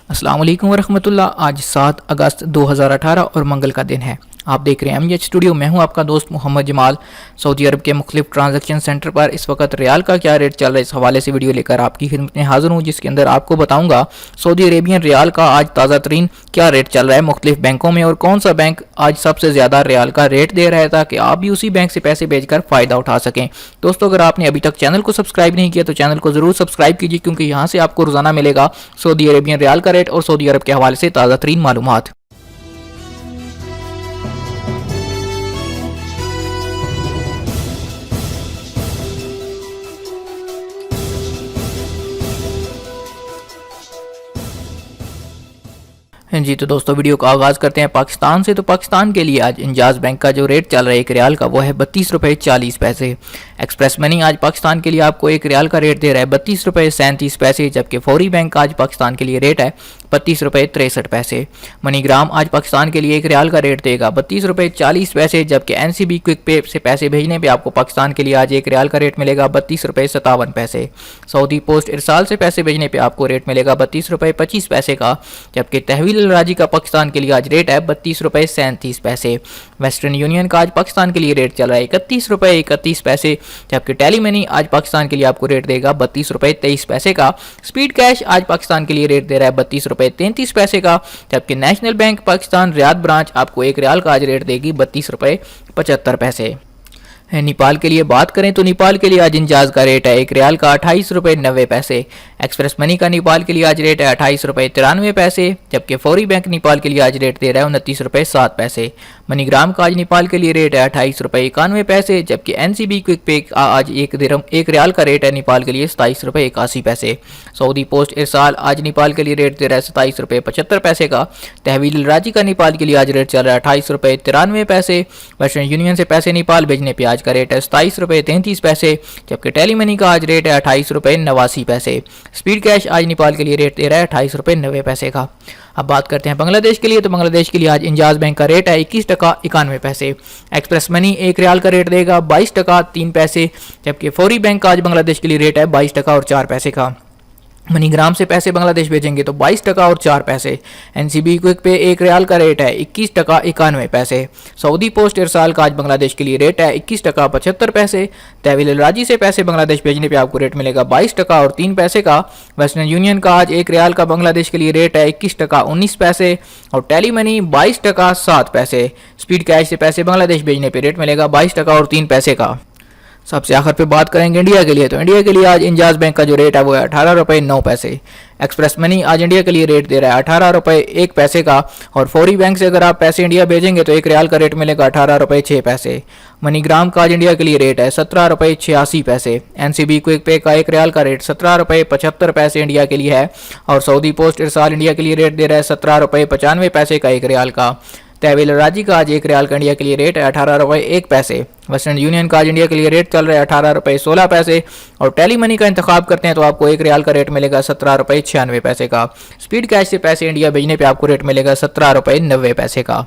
अस्सलाम वालेकुम वरहमतुल्लाह। आज 7 अगस्त 2018 और मंगल का दिन है। आप देख रहे हैं एमएच स्टूडियो। मैं हूं आपका दोस्त मोहम्मद जमाल। सऊदी अरब के मुख्तलिफ ट्रांजैक्शन सेंटर पर इस वक्त रियाल का क्या रेट चल रहा है, इस हवाले से वीडियो लेकर आपकी खिदमत में हाजिर हूं, जिसके अंदर आपको बताऊंगा सऊदी अरेबियन रियाल का आज ताज़ा तरीन क्या रेट चल रहा है मुख्तलिफ बैंकों में और कौन सा बैंक आज सबसे ज़्यादा रियाल का रेट दे रहा है, ताकि आप भी उसी बैंक से पैसे भेजकर फ़ायदा उठा सकें। दोस्तों, अगर आपने अभी तक चैनल को सब्सक्राइब नहीं किया तो चैनल को ज़रूर सब्सक्राइब कीजिए, क्योंकि यहाँ से आपको रोज़ाना मिलेगा सऊदी अरेबियन रियाल का रेट और सऊदी अरब के हवाले से ताज़ा तरीन मालूमात। जी तो दोस्तों, वीडियो का आगाज़ करते हैं पाकिस्तान से। तो पाकिस्तान के लिए आज इंजाज बैंक का जो रेट चल रहा है एक रियाल का, वो है 32 रुपये 40 पैसे। एक्सप्रेस मनी आज पाकिस्तान के लिए आपको एक रियाल का रेट दे रहा है 32 रुपये 37 पैसे, जबकि फौरी बैंक का आज पाकिस्तान के लिए रेट है 32 रुपये 63 पैसे। मनीग्राम आज पाकिस्तान के लिए एक रियाल का रेट देगा 32 रुपये 40 पैसे, जबकि एनसीबी क्विक पे से पैसे भेजने पे आपको पाकिस्तान के लिए आज एक रियाल का रेट मिलेगा 32 रुपये 57 पैसे। सऊदी पोस्ट इरसाल से पैसे भेजने पे आपको रेट मिलेगा 32 रुपये 25 पैसे का, जबकि तहवील राजी का पाकिस्तान के लिए आज रेट है 32 रुपये 37 पैसे। वेस्टर्न यूनियन का आज पाकिस्तान के लिए रेट चल रहा है 31 रुपये 31 पैसे, जबकि टेली मनी आज पाकिस्तान के लिए आपको रेट देगा 32 रुपये 23 पैसे का। स्पीड कैश आज पाकिस्तान के लिए रेट दे रहा है 32 रुपये 33 पैसे का, जबकि national bank Pakistan Riyadh branch आपको एक रियाल का आज रेट देगी 32 रुपये 75 पैसे। नेपाल के लिए बात करें तो नेपाल के लिए आज इंजाज का रेट है एक रियाल का 28 रुपये 90 पैसे। एक्सप्रेस मनी का नेपाल के लिए आज रेट है 28 रुपये 93 पैसे, जबकि फौरी बैंक नेपाल के लिए आज रेट दे रहा है 29 रुपये 7 पैसे। मनीग्राम का आज नेपाल के लिए रेट है 28 रुपये 91 पैसे, जबकि एनसीबी क्विक पे आज एक रियाल का रेट है नेपाल के लिए 27 रुपये 81 पैसे। सऊदी पोस्ट इरसाल आज नेपाल के लिए रेट दे रहा है 27 रुपये 75 पैसे का। तहवील राजी का नेपाल के लिए आज रेट चल रहा है 28 रुपये 93 पैसे। वेस्टर्न यूनियन से पैसे नेपाल भेजने पे आज का रेट है 27 रुपये 33 पैसे, जबकि टेली मनी का आज रेट है 28 रुपये 89 पैसे। स्पीड कैश आज नेपाल के लिए रेट दे रहा है 28 रुपये 90 पैसे का। अब बात करते हैं बांग्लादेश के लिए। तो बांग्लादेश के लिए आज इंजाज बैंक का रेट है 21 टका 91 पैसे। एक्सप्रेस मनी एक रियाल का रेट देगा 22 टका 3 पैसे, जबकि फौरी बैंक का आज बांग्लादेश के लिए रेट है 22 टका और 4 पैसे का। मनीग्राम से पैसे बांग्लादेश भेजेंगे तो 22 टका और 4 पैसे। एनसीबी क्विक पे एक रियाल का रेट है 21 टका 91 पैसे। सऊदी पोस्ट इरसाल का आज बांग्लादेश के लिए रेट है 21 टका 75 पैसे। तहवील राजी से पैसे बांग्लादेश भेजने पे आपको रेट मिलेगा 22 टका और 3 पैसे का। वेस्टर्न यूनियन का आज एक रियाल का बांग्लादेश के लिए रेट है 21 टका 19 पैसे और टेली मनी 22 टका 7 पैसे। स्पीड कैश से पैसे बांग्लादेश भेजने पे रेट मिलेगा 22 टका और 3 पैसे का। सबसे आखिर पे बात करेंगे इंडिया के लिए। तो इंडिया के लिए आज इंजाज बैंक का जो रेट है वो है 18 रुपये 9 पैसे। एक्सप्रेस मनी आज इंडिया के लिए रेट दे रहा है 18 रुपये 1 पैसे का, और फौरी बैंक से अगर आप पैसे इंडिया भेजेंगे तो एक रियाल का रेट मिलेगा 18 रुपये 6 पैसे। मनीग्राम का आज इंडिया के लिए रेट है 17 रुपये 86 पैसे। एनसीबी क्विक पे का एक रियाल का रेट 17 रुपये 75 पैसे इंडिया के लिए है, और सऊदी पोस्ट इरसाल इंडिया के लिए रेट दे रहा है 17 रुपये 95 पैसे का एक रियाल का। तहवील राजी का आज एक रियाल का इंडिया के लिए रेट है 18 रुपये 1 पैसे। वेस्टर्न यूनियन का आज इंडिया के लिए रेट चल रहा है 18 रुपये 16 पैसे, और टेली मनी का इंतखाब करते हैं तो आपको एक रियाल का रेट मिलेगा 17 रुपये 96 पैसे का। स्पीड कैश से पैसे इंडिया भेजने पे आपको रेट मिलेगा 17 रुपये 90 पैसे का।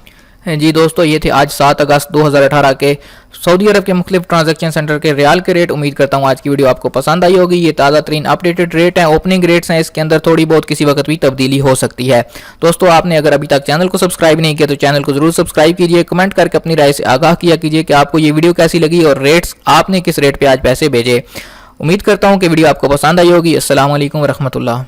जी दोस्तों, ये थे आज 7 अगस्त 2018 के सऊदी अरब के मुख्तलिफ ट्रांजैक्शन सेंटर के रियाल के रेट। उम्मीद करता हूँ आज की वीडियो आपको पसंद आई होगी। ये ताज़ा तरीन अपडेटेड रेट हैं, ओपनिंग रेट्स हैं, इसके अंदर थोड़ी बहुत किसी वक्त भी तब्दीली हो सकती है। दोस्तों, आपने अगर अभी तक चैनल को सब्सक्राइब नहीं किया तो चैनल को जरूर सब्सक्राइब कीजिए। कमेंट करके अपनी राय से आगाह किया कीजिए कि आपको ये वीडियो कैसी लगी और रेट्स आपने किस रेट पर आज पैसे भेजे। उम्मीद करता हूँ कि वीडियो आपको पसंद आई होगी। अस्सलाम वालेकुम रहमतुल्लाह।